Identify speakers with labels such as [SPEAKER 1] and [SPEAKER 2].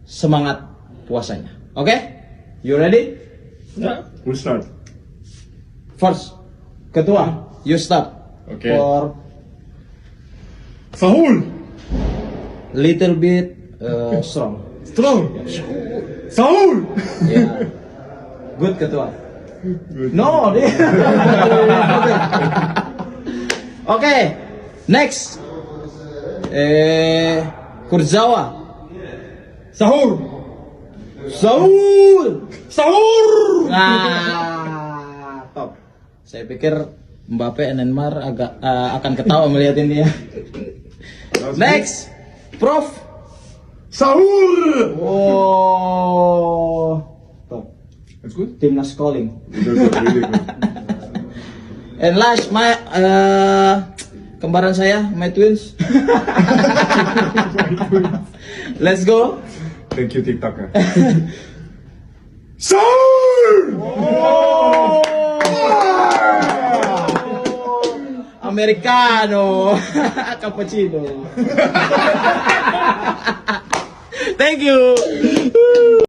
[SPEAKER 1] semangat puasanya. Oke? You ready?
[SPEAKER 2] Yeah. We'll start.
[SPEAKER 1] First, ketua, you start.
[SPEAKER 2] Okay.
[SPEAKER 1] For
[SPEAKER 2] Sahur.
[SPEAKER 1] little bit strong.
[SPEAKER 2] Strong. Sahur.
[SPEAKER 1] Yeah. Good ketua. No, dia. Oke, next. Kurzawa.
[SPEAKER 2] Sahur.
[SPEAKER 1] Saul.
[SPEAKER 2] Sahur.
[SPEAKER 1] Nah, top. Saya pikir Mbappe dan Neymar akan ketawa melihat ini ya. Next, Prof.
[SPEAKER 2] Sahur.
[SPEAKER 1] Oh, top.
[SPEAKER 2] That's good.
[SPEAKER 1] Timnas calling.
[SPEAKER 2] That's really good.
[SPEAKER 1] And last, my kembaran saya, my twins. Let's go.
[SPEAKER 2] Thank you, TikToker. Sahur.
[SPEAKER 1] Americano, cappuccino. Thank you.